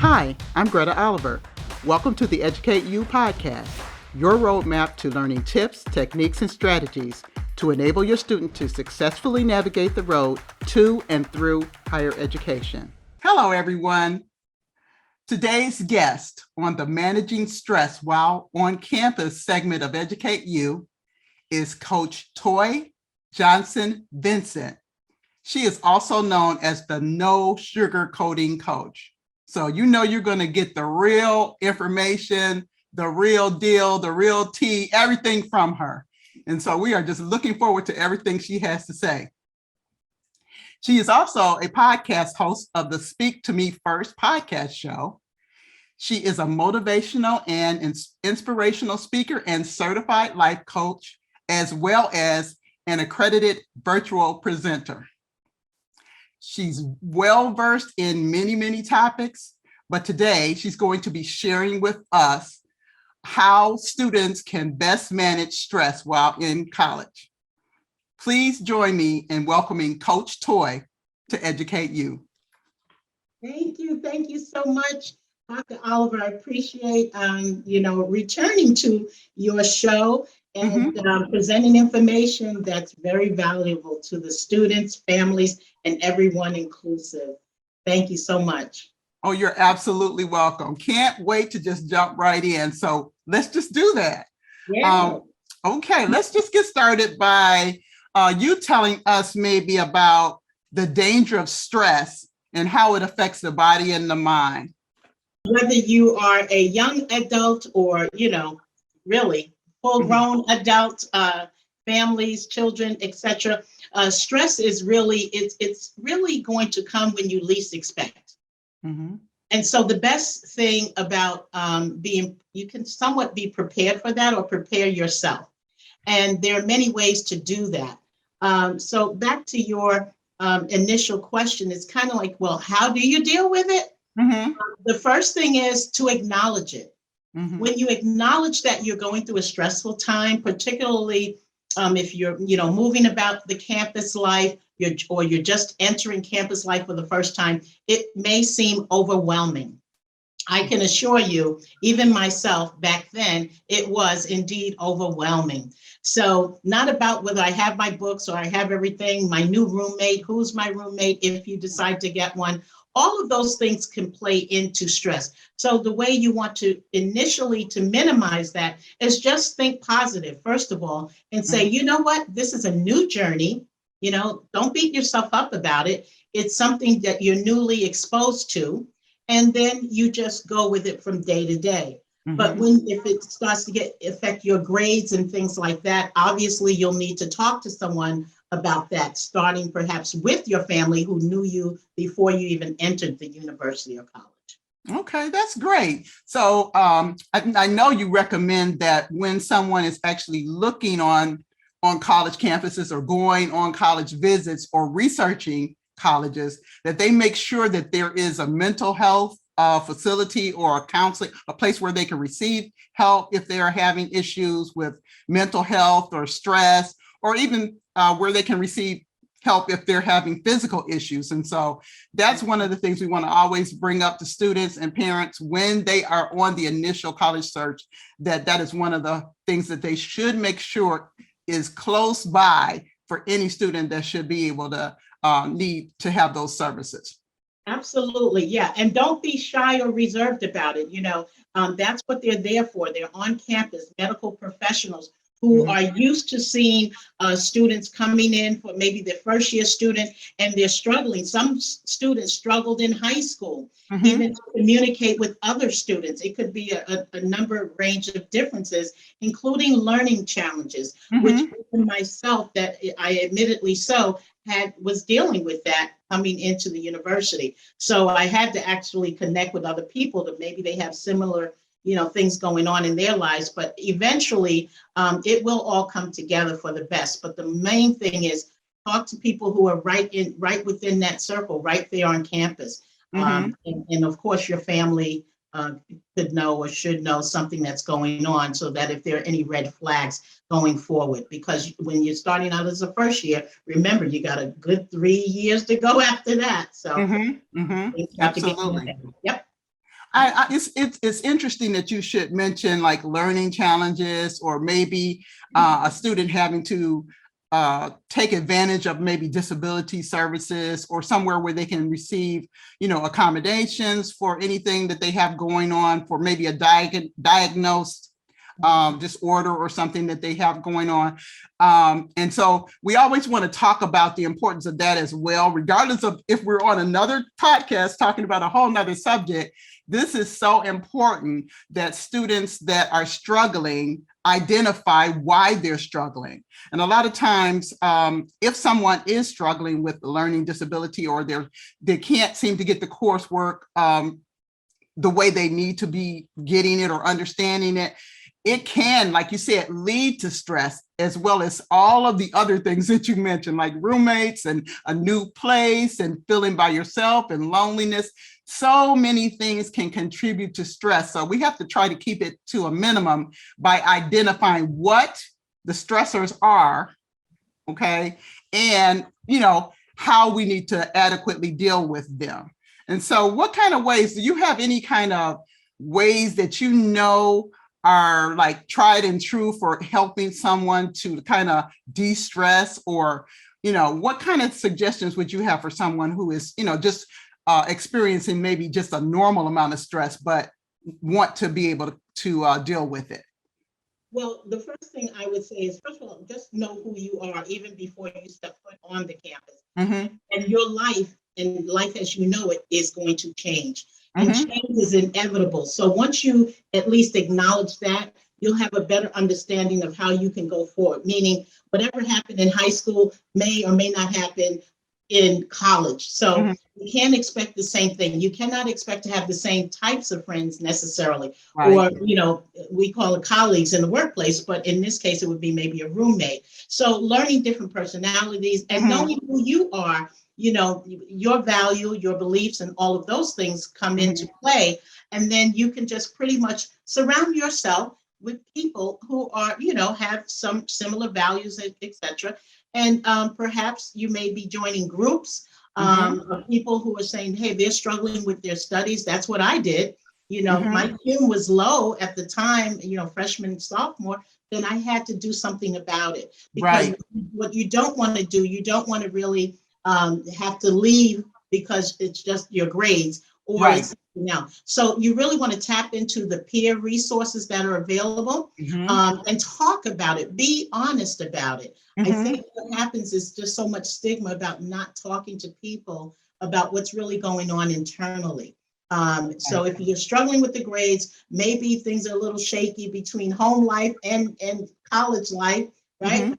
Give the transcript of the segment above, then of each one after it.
Hi, I'm Greta Oliver. Welcome to the EducateU podcast, your roadmap to learning tips, techniques, and strategies to enable your student to successfully navigate the road to and through higher education. Hello, everyone. Today's guest on the Managing Stress While on Campus segment of EducateU is Coach Toye Johnson-Vincent. She is also known as the no sugarcoating coach. So you know you're going to get the real information, the real deal, the real tea, everything from her. And so we are just looking forward to everything she has to say. She is also a podcast host of the Speak to Me First podcast show. She is a motivational and inspirational speaker and certified life coach, as well as an accredited virtual presenter. She's well-versed in many, many topics, but today she's going to be sharing with us how students can best manage stress while in college. Please join me in welcoming Coach Toye to EducateU. Thank you so much, Dr. Oliver. I appreciate, returning to your show and presenting information that's very valuable to the students, families, and everyone inclusive. Thank you so much. Oh, you're absolutely welcome. Can't wait to just jump right in. So let's just do that. Yeah. Okay, let's just get started by you telling us maybe about the danger of stress and how it affects the body and the mind. Whether you are a young adult or, really full-grown adult, families, children, etc. Stress is really, it's really going to come when you least expect. And so the best thing about you can somewhat be prepared for that or prepare yourself. And there are many ways to do that. So back to your initial question, it's kind of like, well, how do you deal with it? The first thing is to acknowledge it. When you acknowledge that you're going through a stressful time, particularly if you're, moving about the campus life, you're just entering campus life for the first time, it may seem overwhelming. I can assure you, even myself back then, it was indeed overwhelming. So not about whether I have my books or I have everything, my new roommate, who's my roommate, if you decide to get one, all of those things can play into stress. So the way you want to initially to minimize that is just think positive, first of all, and say, you know what, this is a new journey. Don't beat yourself up about it. It's something that you're newly exposed to. And then you just go with it from day to day. But if it starts to affect your grades and things like that, obviously you'll need to talk to someone about that, starting perhaps with your family who knew you before you even entered the university or college. Okay, that's great. So I know you recommend that when someone is actually looking on college campuses or going on college visits or researching colleges, that they make sure that there is a mental health facility or a counseling, a place where they can receive help if they are having issues with mental health or stress, or even where they can receive help if they're having physical issues. And so that's one of the things we want to always bring up to students and parents when they are on the initial college search, that is one of the things that they should make sure is close by for any student that should be able to need to have those services. Absolutely, yeah. And don't be shy or reserved about it. That's what they're there for. They're on campus, medical professionals who are used to seeing students coming in for maybe their first year student, and they're struggling. Some students struggled in high school, even to communicate with other students. It could be a number range of differences, including learning challenges, which myself, that I admittedly was dealing with that coming into the university. So I had to actually connect with other people that maybe they have similar things going on in their lives, but eventually it will all come together for the best. But the main thing is talk to people who are right within that circle, right there on campus. And of course your family could know or should know something that's going on, so that if there are any red flags going forward, because when you're starting out as a first year, remember you got a good 3 years to go after that. So Absolutely. yep. It's interesting that you should mention like learning challenges, or maybe a student having to take advantage of maybe disability services, or somewhere where they can receive, accommodations for anything that they have going on, for maybe a diagnosed disorder or something that they have going on. And so we always want to talk about the importance of that as well, regardless of if we're on another podcast talking about a whole nother subject. This is so important that students that are struggling identify why they're struggling. And a lot of times, if someone is struggling with learning disability, or they can't seem to get the coursework the way they need to be getting it or understanding it, it can, like you said, lead to stress, as well as all of the other things that you mentioned, like roommates and a new place and feeling by yourself and loneliness. So many things can contribute to stress. So we have to try to keep it to a minimum by identifying what the stressors are, okay? And, how we need to adequately deal with them. And so what kind of ways, do you have any kind of ways that are like tried and true for helping someone to kind of de-stress, or, what kind of suggestions would you have for someone who is, just experiencing maybe just a normal amount of stress, but want to be able to deal with it? Well, the first thing I would say is, first of all, just know who you are even before you step foot on the campus. Mm-hmm. And your life, and life as you know it, is going to change. And Mm-hmm. change is inevitable. So once you at least acknowledge that, you'll have a better understanding of how you can go forward. Meaning, whatever happened in high school may or may not happen in college. So Mm-hmm. you can't expect the same thing. You cannot expect to have the same types of friends necessarily, Right. or, we call it colleagues in the workplace, but in this case, it would be maybe a roommate. So learning different personalities and Mm-hmm. knowing who you are, your value, your beliefs, and all of those things come Mm-hmm. into play. And then you can just pretty much surround yourself with people who are, have some similar values, etc. And perhaps you may be joining groups of people who are saying, hey, they're struggling with their studies. That's what I did. Mm-hmm. My Q was low at the time, freshman, sophomore, then I had to do something about it. Because Right. what you don't want to do, you don't want to really have to leave because it's just your grades, or Right. it's something else. So you really want to tap into the peer resources that are available, Mm-hmm. and talk about it. Be honest about it. I Mm-hmm. think what happens is just so much stigma about not talking to people about what's really going on internally. So if you're struggling with the grades, maybe things are a little shaky between home life and college life, right?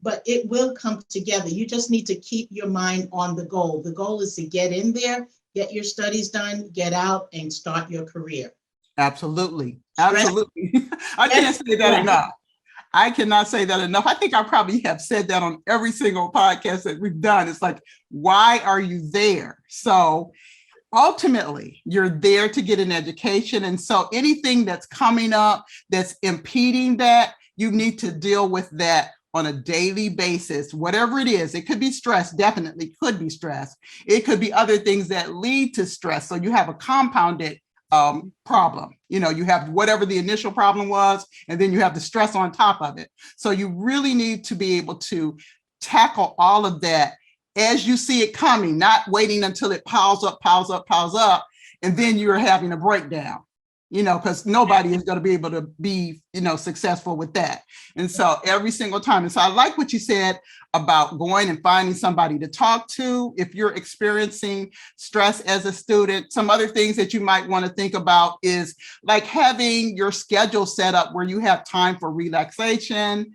But it will come together. You just need to keep your mind on the goal. The goal is to get in there, get your studies done, get out, and start your career. Absolutely. Stress. Absolutely. I can't say that enough. I cannot say that enough. I think I probably have said that on every single podcast that we've done. It's like, why are you there? So ultimately, you're there to get an education. And so anything that's coming up that's impeding that, you need to deal with that on a daily basis, whatever it is. It could be stress, definitely could be stress. It could be other things that lead to stress. So you have a compounded problem. You have whatever the initial problem was, and then you have the stress on top of it. So you really need to be able to tackle all of that as you see it coming, not waiting until it piles up, and then you're having a breakdown, because nobody is going to be able to be, successful with that. And so every single time. And so I like what you said about going and finding somebody to talk to if you're experiencing stress as a student. Some other things that you might want to think about is like having your schedule set up where you have time for relaxation,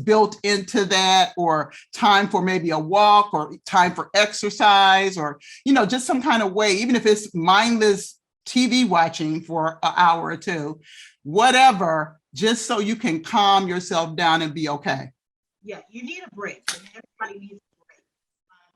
built into that, or time for maybe a walk, or time for exercise, or, just some kind of way, even if it's mindless TV watching for an hour or two, whatever, just so you can calm yourself down and be okay. Yeah, you need a break, and everybody needs a break,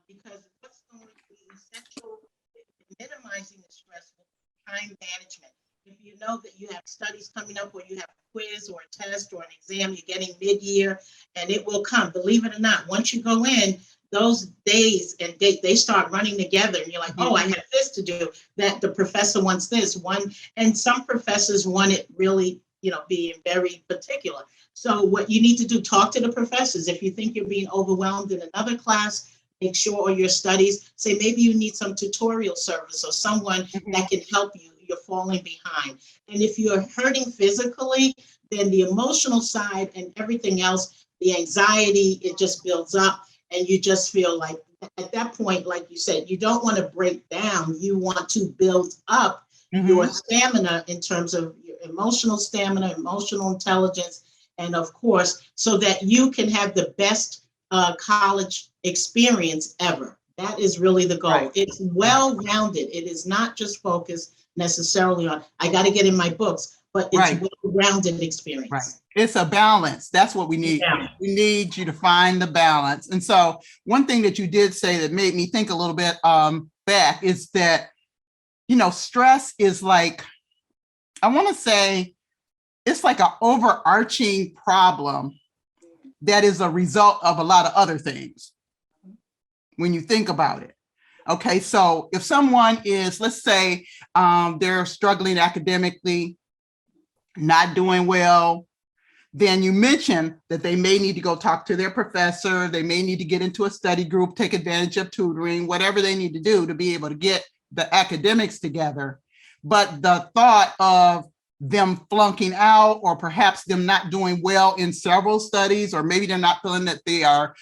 because what's going to be essential in minimizing the stress with time management. If you know that you have studies coming up, or you have quiz or a test or an exam you're getting mid-year, and it will come. Believe it or not, once you go in, those days and they start running together, and you're like, oh, I have this to do, that the professor wants this one. And some professors want it really, being very particular. So what you need to do, talk to the professors. If you think you're being overwhelmed in another class, make sure all your studies, say maybe you need some tutorial service or someone that can help you. You're falling behind. And if you're hurting physically, then the emotional side and everything else, the anxiety, it just builds up. And you just feel like at that point, like you said, you don't want to break down. You want to build up your stamina in terms of your emotional stamina, emotional intelligence, and of course, so that you can have the best college experience ever. That is really the goal. Right. It's well-rounded. It is not just focused necessarily on, I got to get in my books, but it's well-rounded experience. Right. It's a balance. That's what we need. Yeah. We need you to find the balance. And so one thing that you did say that made me think a little bit back is that, stress is like, I want to say, it's like an overarching problem that is a result of a lot of other things when you think about it. Okay, so if someone is, let's say, they're struggling academically, not doing well, then you mentioned that they may need to go talk to their professor, they may need to get into a study group, take advantage of tutoring, whatever they need to do to be able to get the academics together. But the thought of them flunking out, or perhaps them not doing well in several studies, or maybe they're not feeling that they are,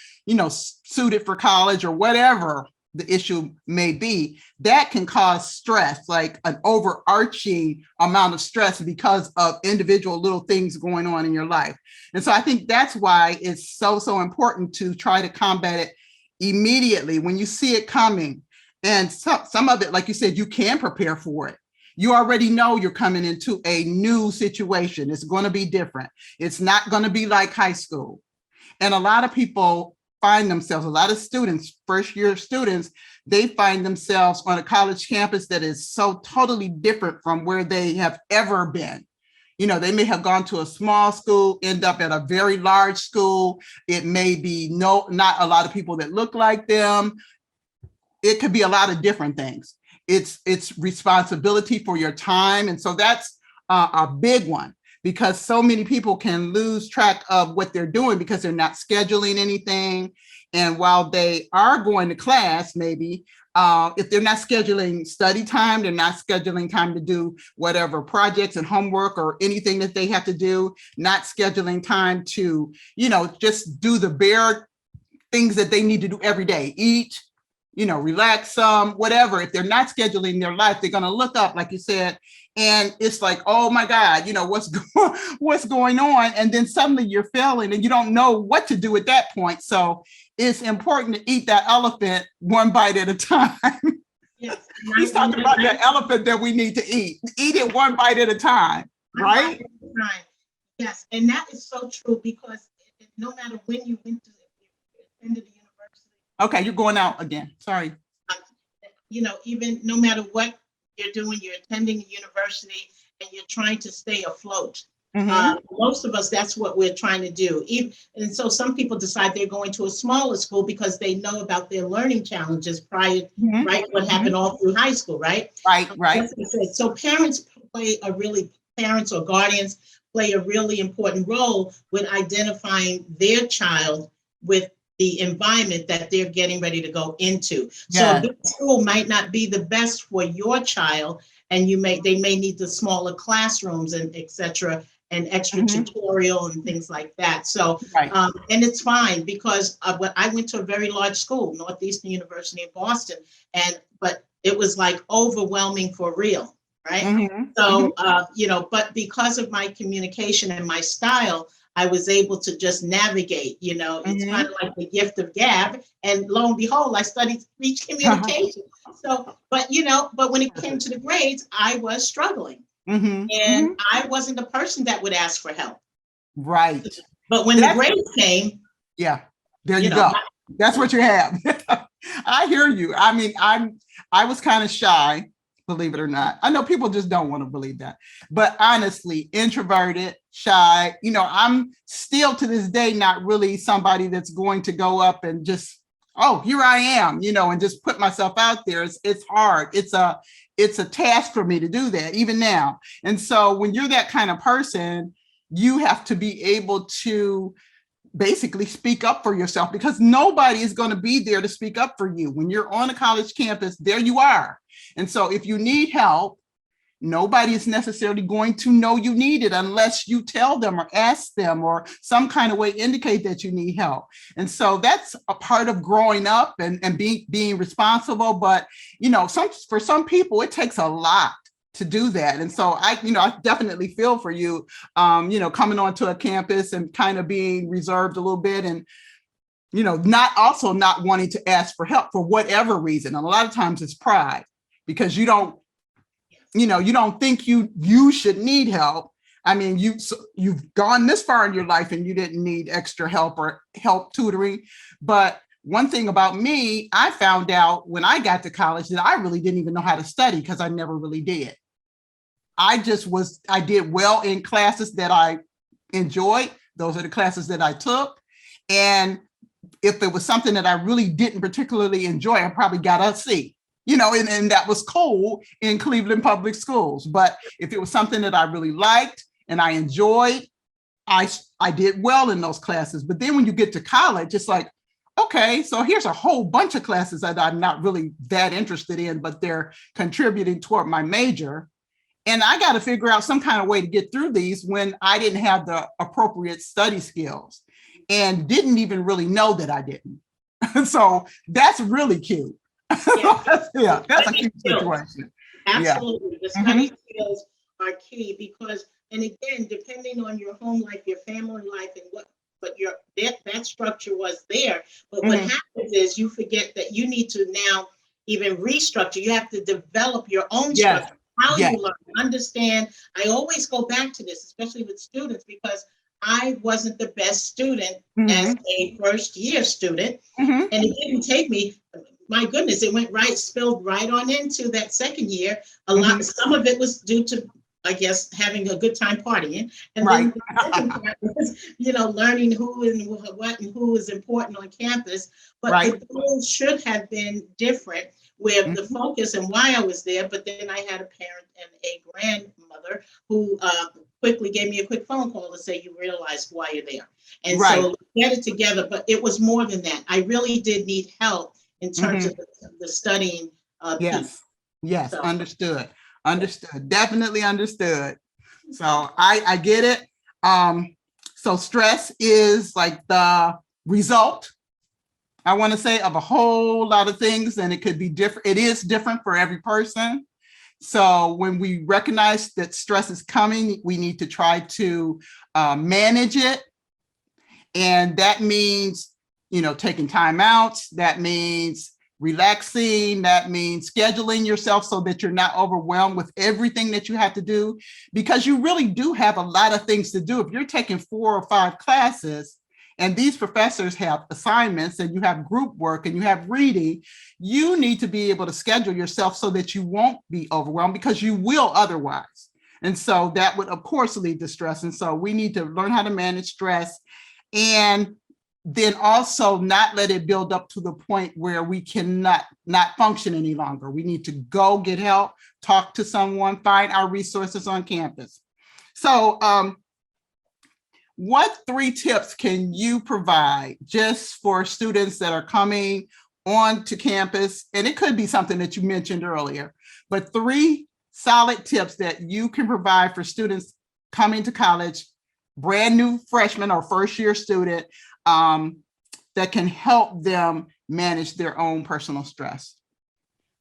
suited for college or whatever the issue may be, that can cause stress, like an overarching amount of stress because of individual little things going on in your life. And so I think that's why it's so important to try to combat it immediately when you see it coming. And some of it, like you said, you can prepare for it. You already know you're coming into a new situation. It's going to be different. It's not going to be like high school. And a lot of people find themselves, a lot of students, first year students, they find themselves on a college campus that is so totally different from where they have ever been. They may have gone to a small school, end up at a very large school. It may be not a lot of people that look like them. It could be a lot of different things. It's responsibility for your time. And so that's a big one, because so many people can lose track of what they're doing because they're not scheduling anything. And while they are going to class, maybe if they're not scheduling study time, they're not scheduling time to do whatever projects and homework or anything that they have to do, not scheduling time to, just do the bare things that they need to do every day, eat, relax some, whatever. If they're not scheduling their life, they're going to look up, like you said, and it's like, oh my God, what's going on? And then suddenly you're failing and you don't know what to do at that point. So it's important to eat that elephant one bite at a time. Yes. He's talking about the elephant that we need to eat. Eat it one bite at a time, right? Yes, and that is so true, because no matter when you went to the end of the university. Okay, you're going out again. Sorry. Even no matter what you're doing, you're attending a university and you're trying to stay afloat. Most of us, that's what we're trying to do. And so some people decide they're going to a smaller school because they know about their learning challenges prior, right? What happened all through high school, right? Right. So parents or guardians play a really important role with identifying their child with the environment that they're getting ready to go into. Yes. So this school might not be the best for your child, and they may need the smaller classrooms and et cetera, and extra tutorial and things like that. So, and it's fine, because I went to a very large school, Northeastern University in Boston, but it was like overwhelming for real, right? So, but because of my communication and my style, I was able to just navigate, it's kind of like the gift of gab. And lo and behold, I studied speech communication. So, but when it came to the grades, I was struggling. And I wasn't the person that would ask for help. Right. But when the grades came. Yeah, there you go. That's what you have. I hear you. I mean, I was kind of shy, believe it or not. I know people just don't want to believe that, but honestly, introverted, shy. I'm still to this day not really somebody that's going to go up and just, oh, here I am, and just put myself out there. It's hard. It's a task for me to do that even now. And so when you're that kind of person, you have to be able to basically speak up for yourself, because nobody is going to be there to speak up for you. When you're on a college campus, there you are. And so if you need help, nobody is necessarily going to know you need it unless you tell them or ask them or some kind of way indicate that you need help. And so that's a part of growing up and being responsible. But, for some people, it takes a lot to do that. And so I definitely feel for you, coming onto a campus and kind of being reserved a little bit, and, not wanting to ask for help for whatever reason. And a lot of times it's pride, because you don't think you should need help. I mean, you've gone this far in your life and you didn't need extra help or help tutoring. But one thing about me, I found out when I got to college that I really didn't even know how to study, because I never really did. I did well in classes that I enjoyed. Those are the classes that I took. And if it was something that I really didn't particularly enjoy, I probably got a C, and that was cool in Cleveland public schools. But if it was something that I really liked and I enjoyed, I did well in those classes. But then when you get to college, it's like, okay, so here's a whole bunch of classes that I'm not really that interested in, but they're contributing toward my major. And I got to figure out some kind of way to get through these when I didn't have the appropriate study skills and didn't even really know that I didn't. So that's really cute. Yeah, that's a cute situation. Absolutely. The study skills are key, because, and again, depending on your home life, your family life, and but that structure was there. But what happens is you forget that you need to now even restructure. You have to develop your own structure. How you learn, understand. I always go back to this, especially with students, because I wasn't the best student as a first year student. And it didn't take me, my goodness, it spilled right on into that second year. Some of it was due to, I guess, having a good time partying. And then the second part was, learning who and what and who is important on campus. But the goal should have been different, with the focus and why I was there. But then I had a parent and a grandmother who quickly gave me a quick phone call to say, you realize why you're there. And so get it together. But it was more than that. I really did need help in terms of the studying piece. Yes, so. Understood, definitely understood. So I get it. So stress is like the result, I want to say, of a whole lot of things, and it could be different. It is different for every person. So when we recognize that stress is coming, we need to try to manage it. And that means, taking time out. That means relaxing. That means scheduling yourself so that you're not overwhelmed with everything that you have to do, because you really do have a lot of things to do. If you're taking 4 or 5 classes, and these professors have assignments, and you have group work, and you have reading, you need to be able to schedule yourself so that you won't be overwhelmed, because you will otherwise. And so that would, of course, lead to stress. And so we need to learn how to manage stress, and then also not let it build up to the point where we cannot not function any longer. We need to go get help, talk to someone, find our resources on campus. So, what 3 tips can you provide just for students that are coming onto campus? And it could be something that you mentioned earlier, but 3 solid tips that you can provide for students coming to college, brand new freshman or first year student, that can help them manage their own personal stress.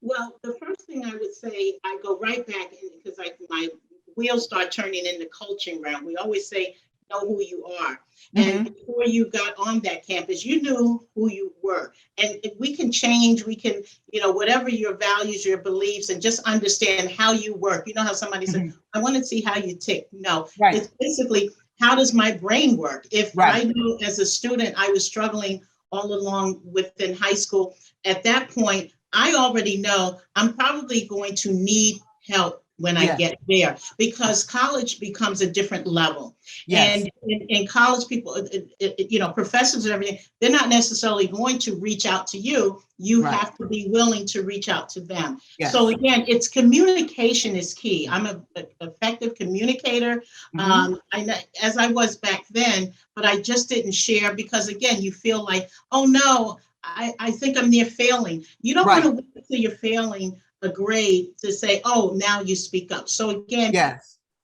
Well, the first thing I would say, I go right back in, because my wheels start turning in the coaching round. We always say, know who you are. And before you got on that campus, you knew who you were. And we can change, we can, whatever your values, your beliefs, and just understand how you work. You know how somebody said, I want to see how you tick. No, it's basically, how does my brain work? If I knew as a student, I was struggling all along within high school, at that point, I already know I'm probably going to need help when I get there, because college becomes a different level. Yes. And in college, people, professors and everything, they're not necessarily going to reach out to you. You have to be willing to reach out to them. Yes. So again, it's communication is key. I'm an effective communicator, as I was back then, but I just didn't share because, again, you feel like, oh no, I think I'm near failing. You don't want to wait until you're failing a grade to say, oh, now you speak up. So again,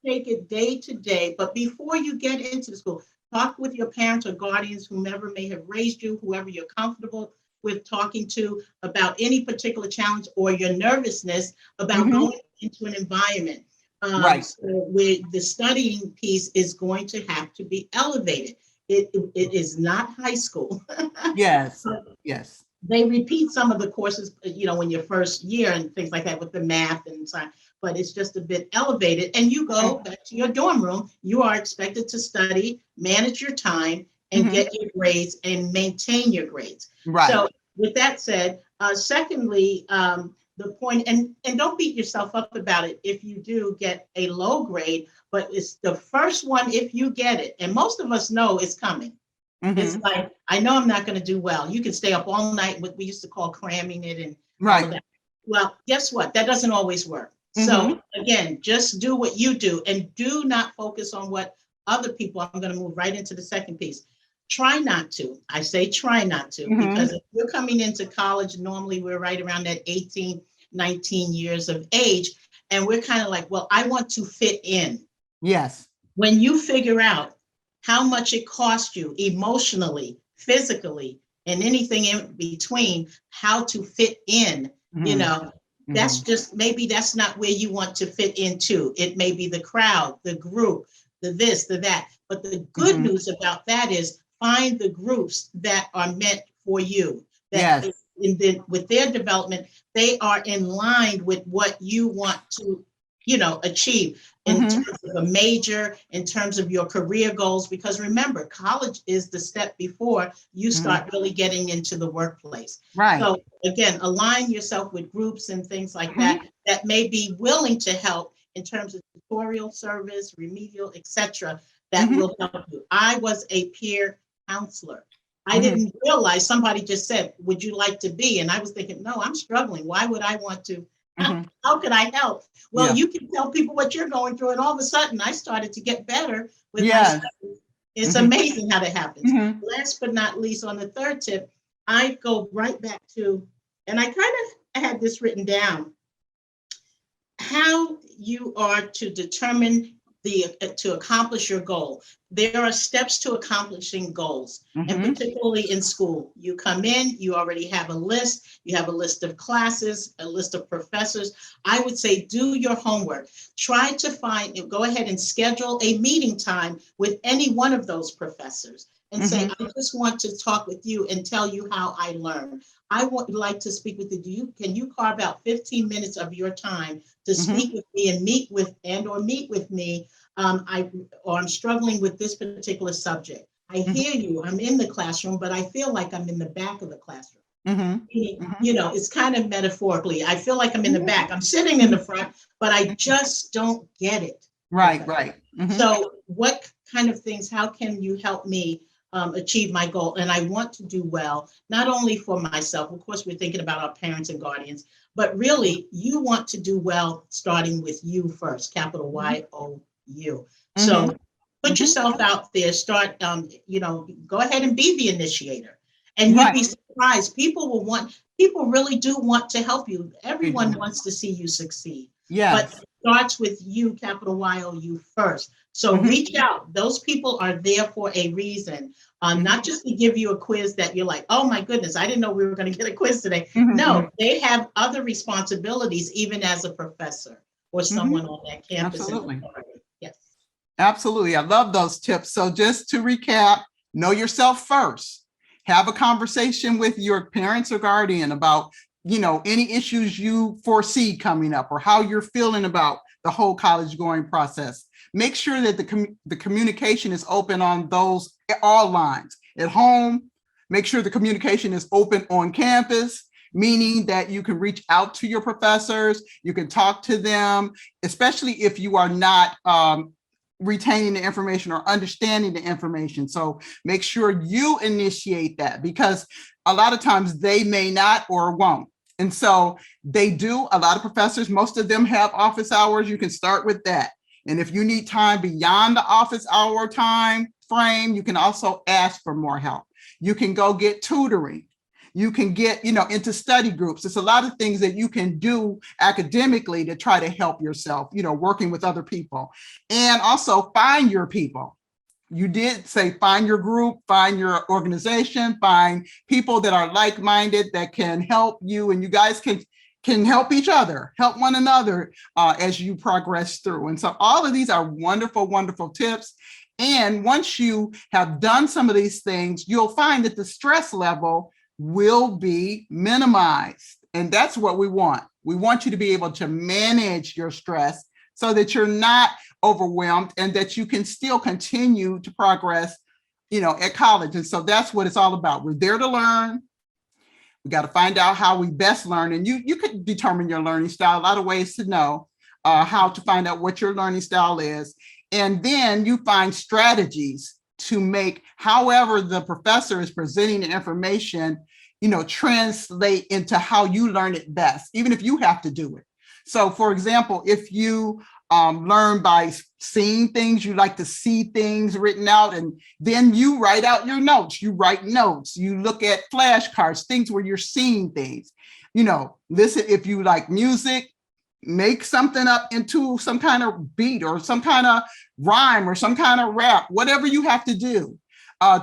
take it day to day. But before you get into the school, talk with your parents or guardians, whomever may have raised you, whoever you're comfortable with talking to about any particular challenge or your nervousness about going into an environment. So with the studying piece is going to have to be elevated. It is not high school. Yes. They repeat some of the courses, in your first year and things like that with the math and science, but it's just a bit elevated. And you go back to your dorm room. You are expected to study, manage your time, and get your grades and maintain your grades. So with that said, secondly, the point, and don't beat yourself up about it if you do get a low grade, but it's the first one if you get it. And most of us know it's coming. It's like, I know I'm not going to do well. You can stay up all night, what we used to call cramming it and all of that. Well, guess what? That doesn't always work. So again, just do what you do and do not focus on what other people, I'm going to move right into the second piece. Try not to. I say try not to, because if you're coming into college, normally we're right around that 18, 19 years of age. And we're kind of like, well, I want to fit in. Yes. When you figure out how much it costs you emotionally, physically, and anything in between, how to fit in, that's just, maybe that's not where you want to fit into. It may be the crowd, the group, the this, the that. But the good news about that is find the groups that are meant for you. That with their development, they are in line with what you want to, achieve in terms of a major, in terms of your career goals. Because remember, college is the step before you start really getting into the workplace. So again, align yourself with groups and things like that may be willing to help in terms of tutorial service, remedial, etc. That will help you. I was a peer counselor. I didn't realize, somebody just said, would you like to be? And I was thinking, no, I'm struggling. Why would I want to? How could I help? Well, you can tell people what you're going through. And all of a sudden, I started to get better with my studies. It's amazing how that happens. Last but not least, on the third tip, I go right back to, and I kind of had this written down, how you are to determine to accomplish your goal. There are steps to accomplishing goals, and particularly in school. You come in, you already have a list. You have a list of classes, a list of professors. I would say do your homework. Try to go ahead and schedule a meeting time with any one of those professors and say, I just want to talk with you and tell you how I learn. I would like to speak with you. Can you carve out 15 minutes of your time to speak with me and meet with me? I'm struggling with this particular subject. I hear you. I'm in the classroom, but I feel like I'm in the back of the classroom. It's kind of metaphorically. I feel like I'm in the back. I'm sitting in the front, but I just don't get it. Right. So what kind of things, how can you help me achieve my goal? And I want to do well, not only for myself. Of course, we're thinking about our parents and guardians, but really you want to do well, starting with you first, capital Y-O-U. So put yourself out there, start, go ahead and be the initiator. And you'd be surprised. People really do want to help you. Everyone wants to see you succeed. But it starts with you, capital Y-O-U first. So reach out. Those people are there for a reason, not just to give you a quiz that you're like, oh my goodness, I didn't know we were going to get a quiz today. No, they have other responsibilities, even as a professor or someone on that campus. Absolutely. Yes. Absolutely. I love those tips. So just to recap, know yourself first. Have a conversation with your parents or guardian about, any issues you foresee coming up or how you're feeling about the whole college going process. Make sure that the communication is open on all lines. At home, make sure the communication is open on campus. meaning that you can reach out to your professors, you can talk to them, especially if you are not retaining the information or understanding the information. So make sure you initiate that, because a lot of times they may not or won't. And so they do, a lot of professors, most of them have office hours. You can start with that. And if you need time beyond the office hour time frame, you can also ask for more help. You can go get tutoring. You can get, into study groups. There's a lot of things that you can do academically to try to help yourself, working with other people. And also find your people. You did say find your group, find your organization, find people that are like-minded that can help you, and you guys can help each other, help one another as you progress through. And so all of these are wonderful, wonderful tips. And once you have done some of these things, you'll find that the stress level will be minimized. And that's what we want. We want you to be able to manage your stress so that you're not overwhelmed and that you can still continue to progress, at college. And so that's what it's all about. We're there to learn. We got to find out how we best learn. And you could determine your learning style. A lot of ways to know how to find out what your learning style is. And then you find strategies to make however the professor is presenting the information, translate into how you learn it best, even if you have to do it. So for example, if you learn by seeing things, you like to see things written out, and then you write out your notes, you write notes, you look at flashcards, things where you're seeing things, listen, if you like music, make something up into some kind of beat or some kind of rhyme or some kind of rap, whatever you have to do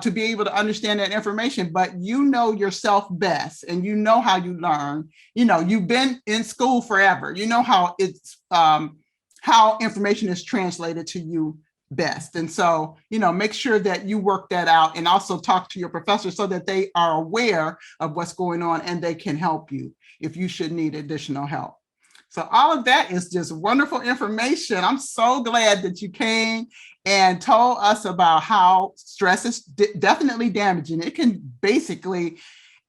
to be able to understand that information. But you know yourself best, and you know how you learn. You've been in school forever. You know how it's how information is translated to you best. And so, make sure that you work that out, and also talk to your professor so that they are aware of what's going on and they can help you if you should need additional help. So all of that is just wonderful information. I'm so glad that you came and told us about how stress is definitely damaging. It can basically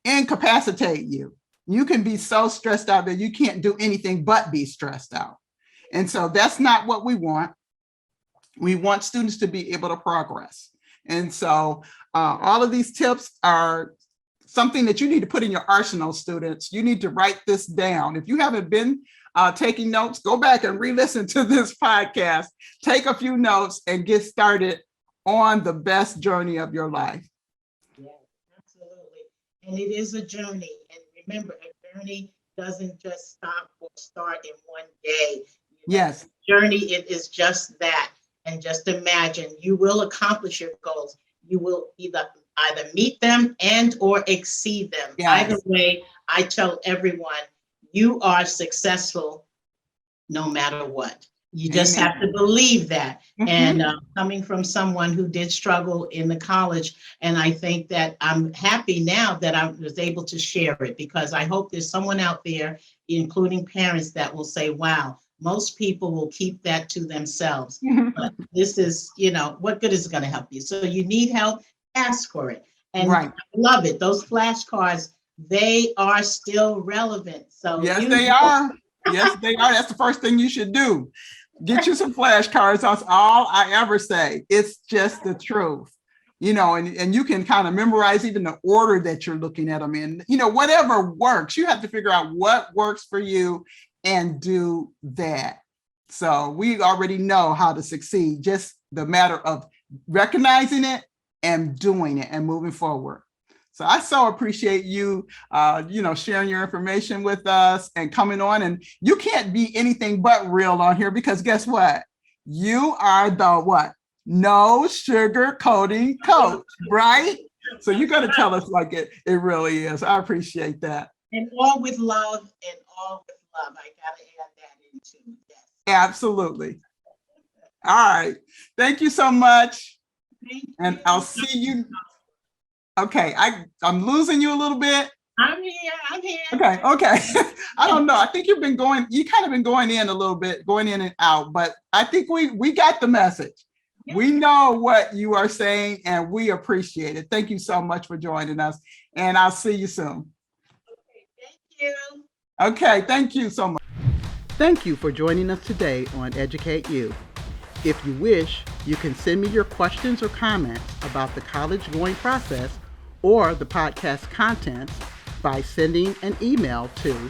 incapacitate you. You can be so stressed out that you can't do anything but be stressed out. And so that's not what we want. We want students to be able to progress. And so all of these tips are something that you need to put in your arsenal, students. You need to write this down. If you haven't been taking notes, go back and re-listen to this podcast, take a few notes, and get started on the best journey of your life. Yeah, absolutely. And it is a journey. And remember, a journey doesn't just stop or start in one day. Yes. Journey, it is just that. And just imagine, you will accomplish your goals. You will either meet them and or exceed them. Yes. Either way, I tell everyone, you are successful no matter what. You just have to believe that. Mm-hmm. And coming from someone who did struggle in the college, and I think that I'm happy now that I was able to share it, because I hope there's someone out there, including parents, that will say, wow, most people will keep that to themselves. Mm-hmm. But this is, what good is it going to help you? So you need help, ask for it. And right. I love it. Those flashcards, they are still relevant. So yes, they are. Yes, they are. That's the first thing you should do. Get you some flashcards. That's all I ever say. It's just the truth, and you can kind of memorize even the order that you're looking at them in, whatever works. You have to figure out what works for you and do that. So we already know how to succeed, just the matter of recognizing it and doing it and moving forward. So I so appreciate you, sharing your information with us and coming on. And you can't be anything but real on here, because guess what? You are the what? No sugar coating coach, right? So you got to tell us like it really is. I appreciate that. And all with love, and all with love. I got to add that in too. Yes. Absolutely. All right. Thank you so much. And I'll see you. Okay, I'm losing you a little bit. I'm here. Okay. I don't know. I think you kind of been going in a little bit, going in and out, but I think we got the message. Yeah. We know what you are saying, and we appreciate it. Thank you so much for joining us, and I'll see you soon. Okay, thank you. you. Okay, thank you so much. Thank you for joining us today on EducateU. If you wish, you can send me your questions or comments about the college going process or the podcast contents by sending an email to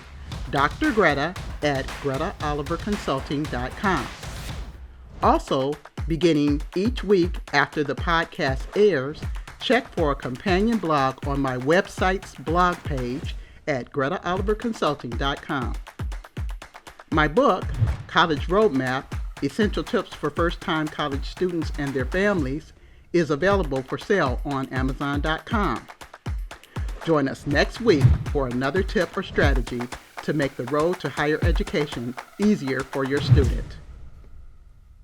Dr. Greta at gretaoliverconsulting.com. Also, beginning each week after the podcast airs, check for a companion blog on my website's blog page at gretaoliverconsulting.com. My book, College Roadmap, Essential Tips for First-Time College Students and Their Families, is available for sale on Amazon.com. Join us next week for another tip or strategy to make the road to higher education easier for your student.